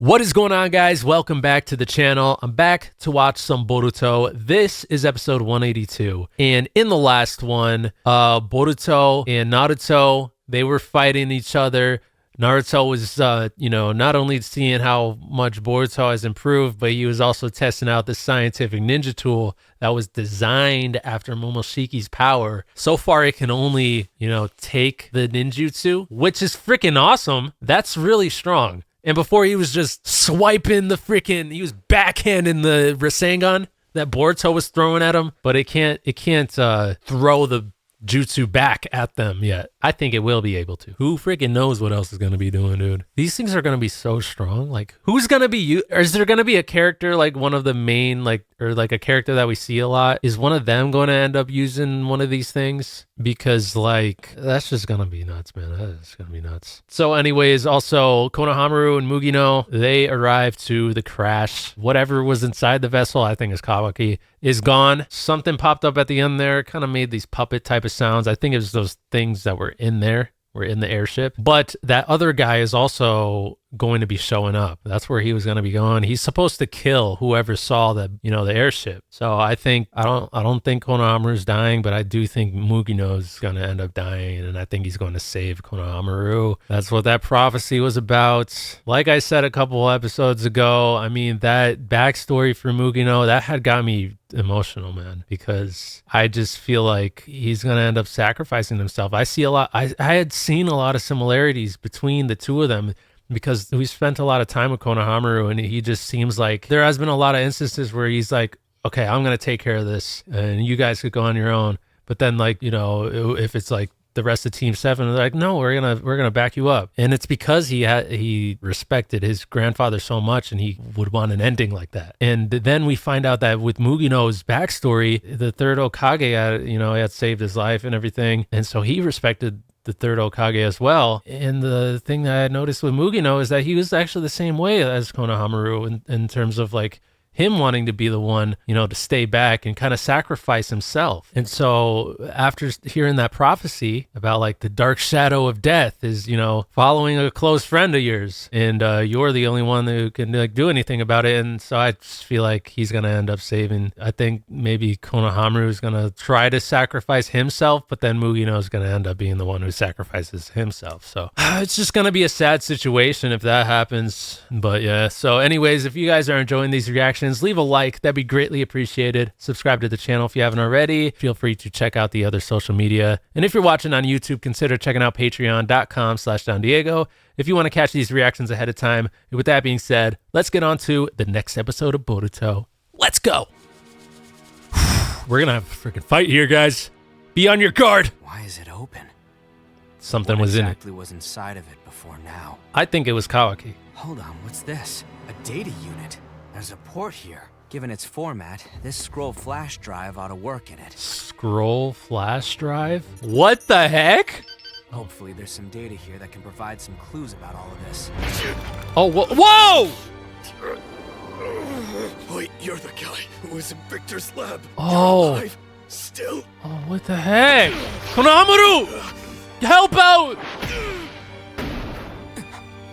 What is going on, guys? Welcome back to the channel. I'm back to watch some Boruto. This is episode 182. And in the last one, Boruto and Naruto, they were fighting each other. Naruto was, not only seeing how much Boruto has improved, but he was also testing out the scientific ninja tool that was designed after Momoshiki's power. So far, it can only, take the ninjutsu, which is freaking awesome. That's really strong. And before he was just swiping he was backhanding the Rasengan that Boruto was throwing at him, but it can't throw the jutsu back at them yet. I think it will be able to. Who freaking knows what else is going to be doing, dude? These things are going to be so strong. Like, who's going to be is there going to be a character like one of the main, or a character that we see a lot? Is one of them going to end up using one of these things? Because that's just going to be nuts, man. That's going to be nuts. So anyways, also Konohamaru and Mugino, they arrive to the crash. Whatever was inside the vessel, I think is Kawaki, is gone. Something popped up at the end there, kind of made these puppet type of sounds. I think it was those things that were in there. We're in the airship. But that other guy is also going to be showing up. That's where he was going to be going. He's supposed to kill whoever saw the airship. So I don't think Konohamaru's dying, but I do think Mugino's going to end up dying, and I think he's going to save Konohamaru. That's what that prophecy was about. Like I said a couple episodes ago, I mean, that backstory for Mugino, that had got me emotional, man, because I just feel like he's going to end up sacrificing himself. I had seen a lot of similarities between the two of them, because we spent a lot of time with Konohamaru, and he just seems like there has been a lot of instances where he's like, okay, I'm going to take care of this and you guys could go on your own. But then if it's like the rest of Team 7, they're like, no, we're gonna back you up. And it's because he respected his grandfather so much, and he would want an ending like that. And then we find out that with Mugino's backstory, the third Hokage had saved his life and everything, and so he respected the third Hokage as well. And the thing that I noticed with Mugino is that he was actually the same way as Konohamaru in terms of him wanting to be the one, to stay back and kind of sacrifice himself. And so after hearing that prophecy about the dark shadow of death is, following a close friend of yours, and you're the only one who can do anything about it. And so I just feel like he's going to end up saving. I think maybe Konohamaru is going to try to sacrifice himself, but then Mugino is going to end up being the one who sacrifices himself. So it's just going to be a sad situation if that happens. But yeah, so anyways, if you guys are enjoying these reactions, leave a like. That'd be greatly appreciated. Subscribe to the channel if you haven't already. Feel free to check out the other social media. And if you're watching on YouTube, consider checking out patreon.com/DonDiego if you want to catch these reactions ahead of time. And with that being said, let's get on to the next episode of Boruto. Let's go. We're going to have a freaking fight here, guys. Be on your guard. Why is it open? Something was in it. Exactly was inside of it before now? I think it was Kawaki. Hold on, what's this? A data unit. There's a port here. Given its format, this scroll flash drive ought to work in it. Scroll flash drive? What the heck? Hopefully there's some data here that can provide some clues about all of this. Oh, whoa! Wait, you're the guy who was in Victor's lab. Oh. You're alive? Still? Oh, what the heck? Konohamaru! Help out!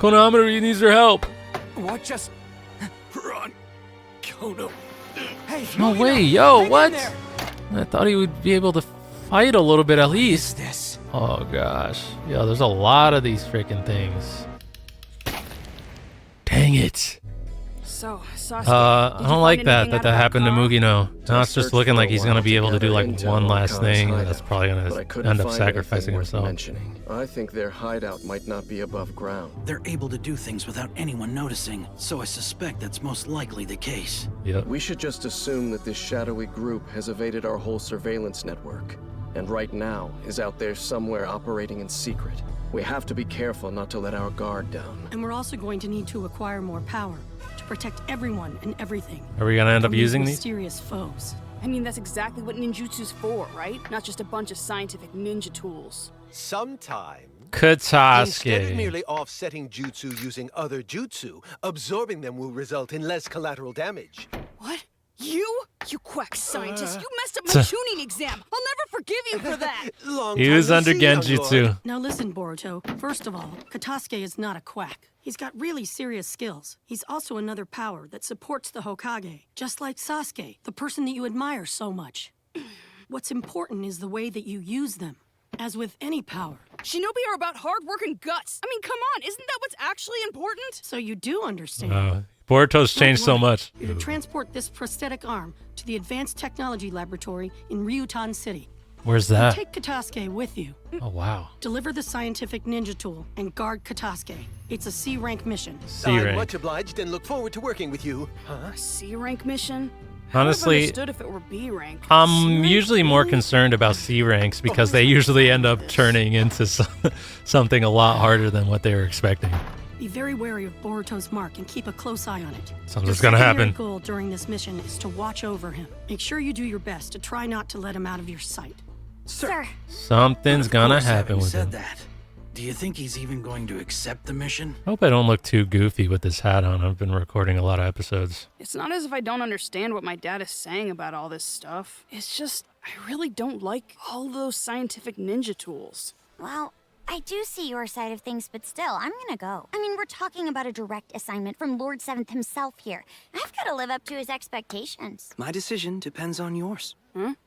Konohamaru, he needs your help. What just... Run, Kono. Hey, No Mugino, way, yo, hang in what? there. I thought he would be able to fight a little bit at least. This. Oh gosh. Yo, there's a lot of these freaking things. Dang it. So, Sasuke, I don't like that that happened to Mugino. Now it's just searched looking for like a he's while gonna be able to do together like intel one on last Khan's thing. hideout, That's probably but I gonna couldn't end up find sacrificing anything worth himself. mentioning. I think their hideout might not be above ground. They're able to do things without anyone noticing, so I suspect that's most likely the case. Yep. We should just assume that this shadowy group has evaded our whole surveillance network, and right now is out there somewhere operating in secret. We have to be careful not to let our guard down. And we're also going to need to acquire more power to protect everyone and everything. Are we gonna end up from using these? mysterious foes. I mean, that's exactly what ninjutsu's for, right? Not just a bunch of scientific ninja tools. Sometimes, instead of Katsuki. merely offsetting jutsu using other jutsu, absorbing them will result in less collateral damage. What? You quack scientist, you messed up my tuning exam. I'll never forgive you for that. Long He time was no under see, young lord. Genjutsu. Now listen, Boruto. First of all, Katasuke is not a quack. He's got really serious skills. He's also another power that supports the Hokage, just like Sasuke, the person that you admire so much. What's important is the way that you use them. As with any power. Shinobi are about hard work and guts. I mean, come on, isn't that what's actually important? So you do understand. Boruto's changed so Don't worry. much. You're to transport this prosthetic arm to the Advanced Technology Laboratory in Ryutan City. Where's that? Take Katasuke with you. Oh, wow. Deliver the scientific ninja tool and guard Katasuke. It's a C-rank mission. C I'm rank. much obliged and look forward to working with you. A C rank mission? Honestly, I would have understood if it were B rank. I'm C-rank? usually more Really? concerned about C ranks because they usually end up turning into something a lot harder than what they were expecting. Be very wary of Boruto's mark and keep a close eye on it. Something's Your gonna secondary happen. goal during this mission is to watch over him. Make sure you do your best to try not to let him out of your sight. Sir. Something's Of gonna course, happen having with said him. that, do you think he's even going to accept the mission? I hope I don't look too goofy with this hat on. I've been recording a lot of episodes. It's not as if I don't understand what my dad is saying about all this stuff. It's just, I really don't like all those scientific ninja tools. Well, I do see your side of things, but still, I'm gonna go. I mean, we're talking about a direct assignment from Lord Seventh himself here. I've gotta live up to his expectations. My decision depends on yours.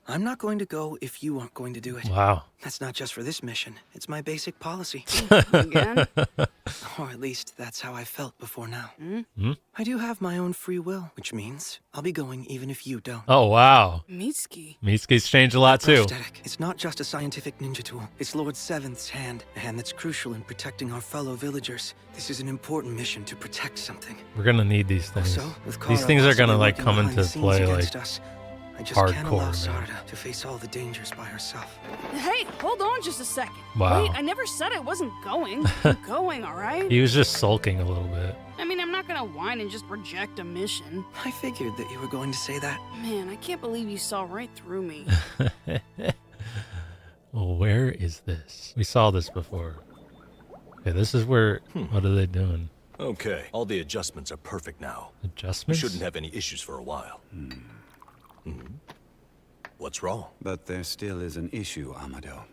I'm not going to go if you aren't going to do it. Wow. That's not just for this mission. It's my basic policy. Again? Or at least that's how I felt before now. I do have my own free will, which means I'll be going even if you don't. Oh, wow. Mitsuki. Mitsuki's changed a lot too. Prosthetic. It's not just a scientific ninja tool. It's Lord Seventh's hand, a hand that's crucial in protecting our fellow villagers. This is an important mission to protect something. We're gonna need these things. Also, with These Kara things are gonna possibly like working come behind into the scenes play like against us, I just can't hardcore, allow man. Sarada to face all the dangers by herself. Hey, hold on just a second. Wow. Wait, I never said I wasn't going. I'm going, all right? he was just sulking a little bit. I mean, I'm not gonna whine and just reject a mission. I figured that you were going to say that. Man, I can't believe you saw right through me. Well, where is this? We saw this before. Okay, this is where. What are they doing? Okay, all the adjustments are perfect now. We Adjustments? shouldn't have any issues for a while. What's wrong? But there still is an issue, Amado.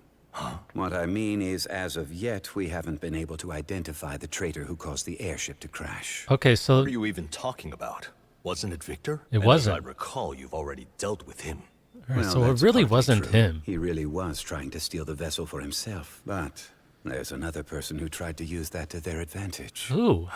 What I mean is, as of yet, we haven't been able to identify the traitor who caused the airship to crash. Okay, so What are you even talking about? Wasn't it Victor? It And wasn't. As I recall, you've already dealt with him. all right, Well, so it that's really partly wasn't true. him. He really was trying to steal the vessel for himself. But there's another person who tried to use that to their advantage. Ooh,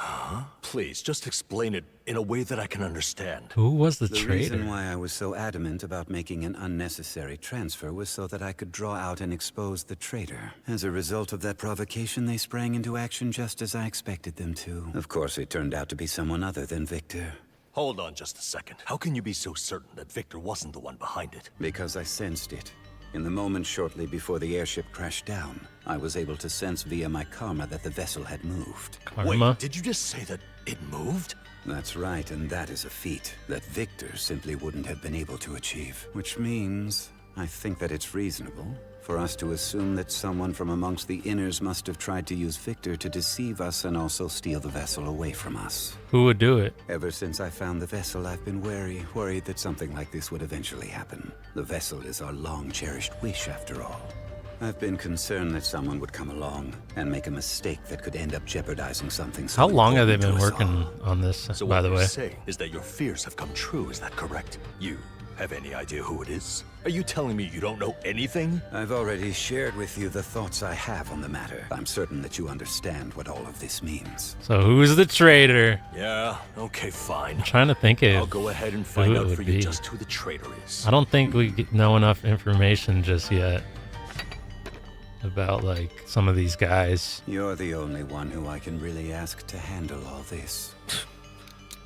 Please, just explain it in a way that I can understand. who was the The traitor? reason why I was so adamant about making an unnecessary transfer was so that I could draw out and expose the traitor. As a result of that provocation, they sprang into action just as I expected them to. Of course, it turned out to be someone other than Victor. Hold on just a second. How can you be so certain that Victor wasn't the one behind it? Because I sensed it. In the moment shortly before the airship crashed down, I was able to sense via my karma that the vessel had moved. Karma? Wait, did you just say that it moved? That's right, and that is a feat that Victor simply wouldn't have been able to achieve. Which means, I think that it's reasonable for us to assume that someone from amongst the Inners must have tried to use Victor to deceive us and also steal the vessel away from us. Who would do it? Ever since I found the vessel, I've been worried that something like this would eventually happen. The vessel is our long-cherished wish, after all. I've been concerned that someone would come along and make a mistake that could end up jeopardizing something so How long have they been important to us working all. on this, So by what the you're way? saying is that your fears have come true, is that correct? You have any idea who it is? Are you telling me you don't know anything? I've already shared with you the thoughts I have on the matter. I'm certain that you understand what all of this means. So who's the traitor? Yeah, okay, fine. I'm trying to think I'll of. go ahead and find it out would for be. you just who the traitor is. I don't think we know enough information just yet about like some of these guys. You're the only one who I can really ask to handle all this.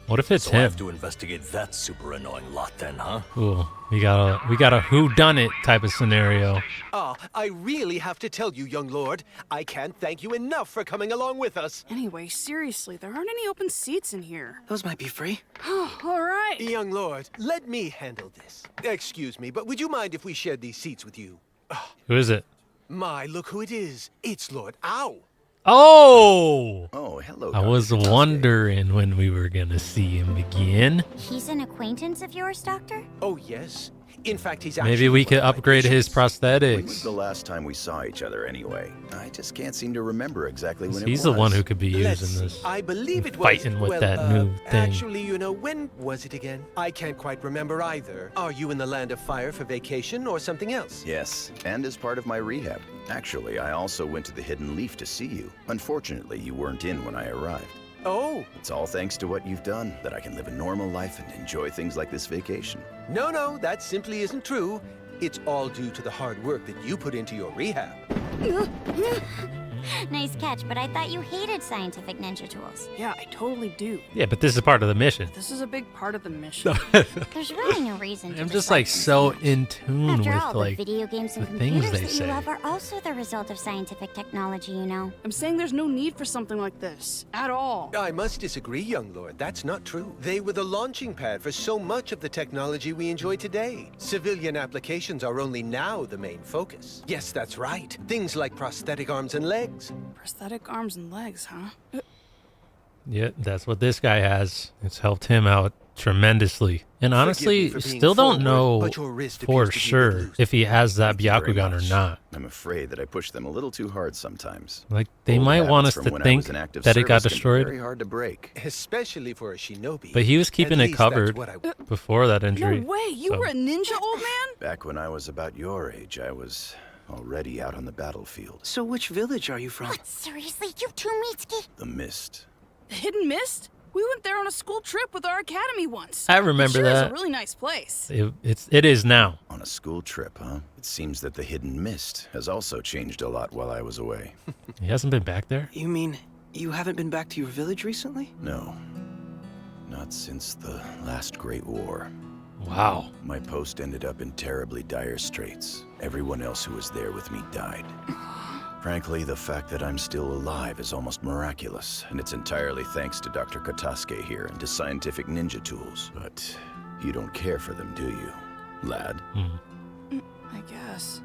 What if it's So I him? have to investigate that super annoying lot then, huh? Cool. We got a who done it type of scenario. Ah, I really have to tell you, young lord, I can't thank you enough for coming along with us. Anyway, seriously, there aren't any open seats in here. Those might be free. All right. Young lord, let me handle this. Excuse me, but would you mind if we shared these seats with you? Who is it? My, look who it is. It's Lord Ow. Oh! Oh, hello. I was wondering when we were gonna see him again. He's an acquaintance of yours, Doctor? Oh, yes. In fact, he's Maybe actually we one could of my upgrade his patients. When was prosthetics. the last time we saw each other anyway? I just can't seem to remember exactly when it was. He's the one who could be Let's using see. this. I believe it was Fighting with well, that new thing. Actually, you know, when was it again? I can't quite remember either. Are you in the Land of Fire for vacation or something else? Yes, and as part of my rehab. Actually, I also went to the Hidden Leaf to see you. Unfortunately, you weren't in when I arrived. Oh, It's all thanks to what you've done that I can live a normal life and enjoy things like this vacation. no, that simply isn't true. It's all due to the hard work that you put into your rehab. Nice catch, but I thought you hated scientific ninja tools. Yeah, I totally do. Yeah, but this is part of the mission. This is a big part of the mission. There's really no reason to I'm just dislike like them so much. in tune After with all, like the video games and the things computers they that say. you love are also the result of scientific technology, you know. I'm saying there's no need for something like this. At all. I must disagree, young lord. That's not true. They were the launching pad for so much of the technology we enjoy today. Civilian applications are only now the main focus. Yes, that's right. Things like prosthetic arms and legs. Prosthetic arms and legs, huh? Yeah, that's what this guy has. It's helped him out tremendously. And honestly, for being still don't forward, know but your wrist for appears to be a bit sure loose. if he has that Thank you very Byakugan or much. not. I'm afraid that I push them a little too hard sometimes. Like, they Old might want us habits to from when I think was in active that it got service can be Very destroyed, hard to break. Especially for a shinobi. but he was At keeping it least that's covered what I- before that No injury. way! You so- were a ninja, old man? Back when I was about your age, I was already out on the battlefield. So which village are you from? What, seriously? You too, Mitsuki? The Mist. The Hidden Mist? We went there on a school trip with our academy once. I remember It sure that. is a really nice place. It is now. On a school trip, huh? It seems that the Hidden Mist has also changed a lot while I was away. He hasn't been back there? You mean you haven't been back to your village recently? No. Not since the last Great War. Wow. My post ended up in terribly dire straits. Everyone else who was there with me died. Frankly, the fact that I'm still alive is almost miraculous, and it's entirely thanks to Dr. Katasuke here and to scientific ninja tools. But you don't care for them, do you, lad? I guess.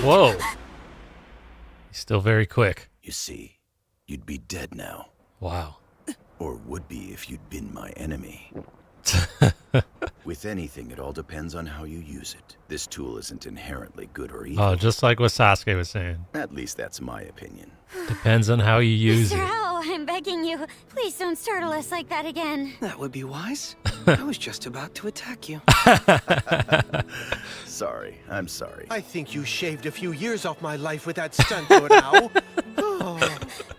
Whoa. He's still very quick. You see, you'd be dead now. Wow. Or would be if you'd been my enemy. With anything, it all depends on how you use it. This tool isn't inherently good or evil. Oh, just like what Sasuke was saying. At least that's my opinion. Depends on how you use Mr. it. Howell, I'm begging you. Please don't startle us like that again. That would be wise. I was just about to attack you. Sorry, I'm sorry. I think you shaved a few years off my life with that stunt, Lord Owl. Oh.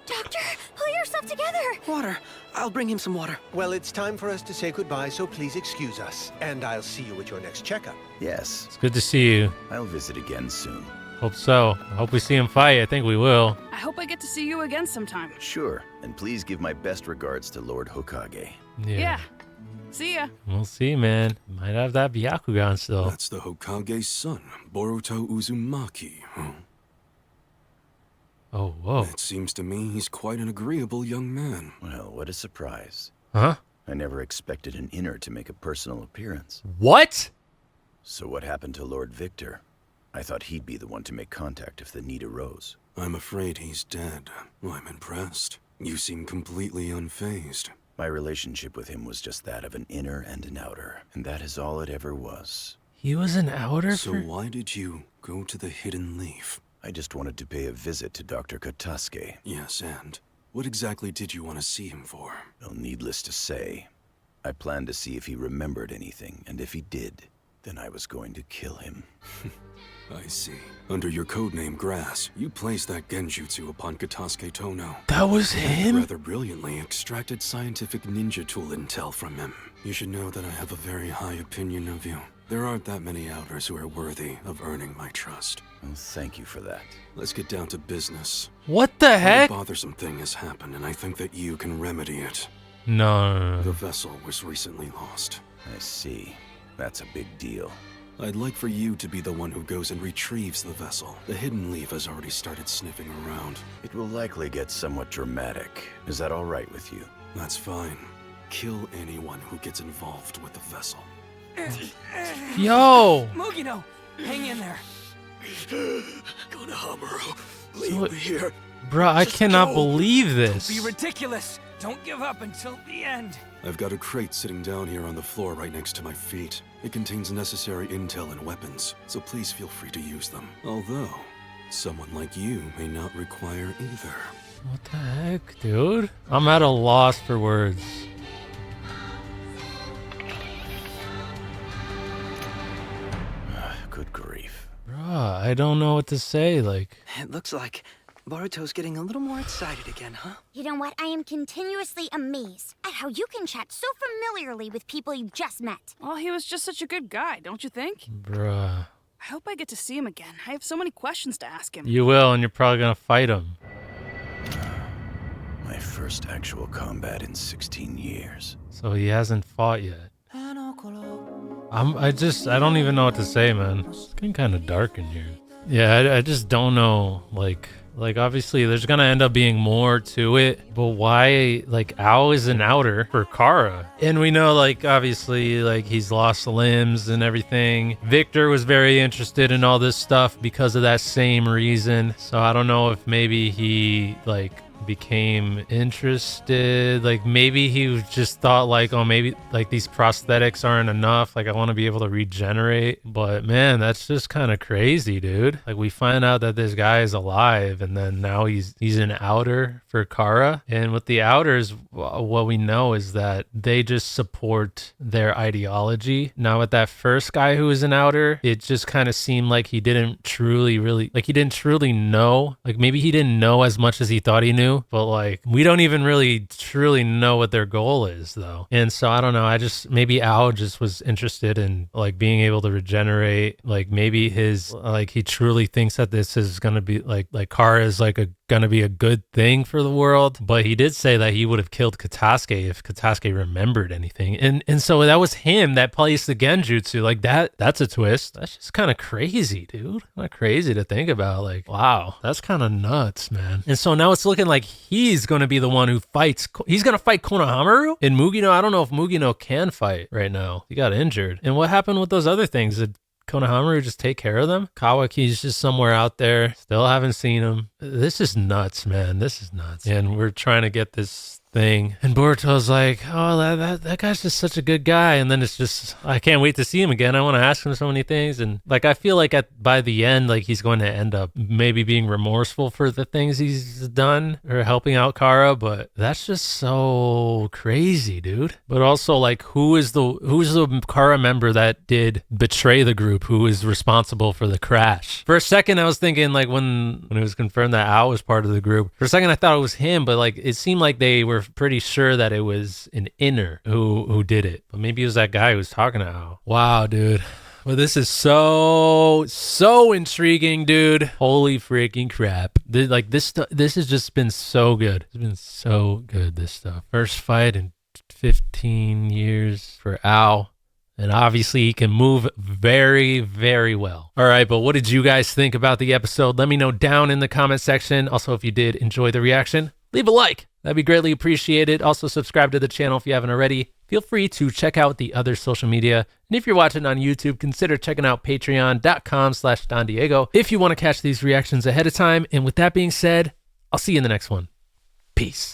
Doctor, pull yourself together. Water. I'll bring him some water. Well, it's time for us to say goodbye, so please excuse us. And I'll see you at your next checkup. Yes, It's good to see you. I'll visit again soon. Hope so. I hope we see him fight. I think we will. I hope I get to see you again sometime. Sure, and please give my best regards to Lord Hokage. Yeah. See ya. We'll see, man. Might have that Byakugan still. That's the Hokage's son, Boruto Uzumaki, huh? Oh, whoa. It seems to me he's quite an agreeable young man. Well, what a surprise. Huh? I never expected an inner to make a personal appearance. What? So what happened to Lord Victor? I thought he'd be the one to make contact if the need arose. I'm afraid he's dead. I'm impressed. You seem completely unfazed. My relationship with him was just that of an inner and an outer, and that is all it ever was. He was an outer So for... why did you go to the Hidden Leaf? I just wanted to pay a visit to Dr. Katasuke. Yes, and what exactly did you want to see him for? Well, needless to say, I planned to see if he remembered anything, and if he did, then I was going to kill him. I see. Under your codename Grass, you placed that genjutsu upon Katasuke Tono. That was him? Rather brilliantly extracted scientific ninja tool intel from him. You should know that I have a very high opinion of you. There aren't that many outers who are worthy of earning my trust. Well, thank you for that. Let's get down to business. What the heck? A bothersome thing has happened, and I think that you can remedy it. No. The vessel was recently lost. I see. That's a big deal. I'd like for you to be the one who goes and retrieves the vessel. The Hidden Leaf has already started sniffing around. It will likely get somewhat dramatic. Is that all right with you? That's fine. Kill anyone who gets involved with the vessel. Yo! Mugino, hang in there. Konohamaru, So, bruh, I cannot believe this. Be ridiculous. Don't give up until the end. I've got a crate sitting down here on the floor right next to my feet. It contains necessary intel and weapons, so please feel free to use them. Although, someone like you may not require either. What the heck, dude? I'm at a loss for words. Good grief. Bruh, I don't know what to say, like... It looks like Boruto's getting a little more excited again, huh? You know what? I am continuously amazed at how you can chat so familiarly with people you just met. Well, he was just such a good guy, don't you think? Bruh. I hope I get to see him again. I have so many questions to ask him. You will, and you're probably gonna fight him. My first actual combat in 16 years. So he hasn't fought yet. I don't even know what to say, man. It's getting kind of dark in here. Yeah, I just don't know, like obviously there's gonna end up being more to it, but why, like, Ao is an outer for Kara, and we know, like, obviously, like, he's lost limbs and everything. Victor was very interested in all this stuff because of that same reason, so I don't know if maybe he, like, became interested, like maybe he just thought like, oh, maybe like these prosthetics aren't enough, like I want to be able to regenerate. But man, that's just kind of crazy, dude. Like we find out that this guy is alive, and then now he's an outer for Kara, and with the outers, what we know is that they just support their ideology. Now with that first guy who was an outer, it just kind of seemed like he didn't truly know, like maybe he didn't know as much as he thought he knew. But like we don't even really truly know what their goal is though. And so I don't know, maybe Ao just was interested in like being able to regenerate. Like maybe he truly thinks that this is gonna be like Kara is like gonna be a good thing for the world. But he did say that he would have killed Katasuke if Katasuke remembered anything. And so that was him that placed the Genjutsu. Like that's a twist. That's just kind of crazy, dude. Kind of crazy to think about. Like, wow, that's kind of nuts, man. And so now it's looking like he's going to be the one who fights. He's going to fight Konohamaru and Mugino. I don't know if Mugino can fight right now. He got injured. And what happened with those other things? Did Konohamaru just take care of them? Kawaki's just somewhere out there. Still haven't seen him. This is nuts, man. This is nuts. And we're trying to get this thing, and Boruto's like, oh, that guy's just such a good guy. And then it's just, I can't wait to see him again. I want to ask him so many things. And like I feel like by the end, like he's going to end up maybe being remorseful for the things he's done or helping out Kara. But that's just so crazy, dude. But also, like, who's the Kara member that did betray the group, who is responsible for the crash? For a second I was thinking, like, when it was confirmed that Ao was part of the group, for a second I thought it was him, but like it seemed like they were pretty sure that it was an inner who did it. But maybe it was that guy who was talking to Ao. Wow, dude. Well, this is so intriguing, dude. Holy freaking crap. This has just been so good. It's been so good, this stuff. First fight in 15 years for Ao. And obviously he can move very, very well. All right, but what did you guys think about the episode? Let me know down in the comment section. Also, if you did enjoy the reaction, leave a like. That'd be greatly appreciated. Also, subscribe to the channel if you haven't already. Feel free to check out the other social media. And if you're watching on YouTube, consider checking out patreon.com/DonDiego if you want to catch these reactions ahead of time. And with that being said, I'll see you in the next one. Peace.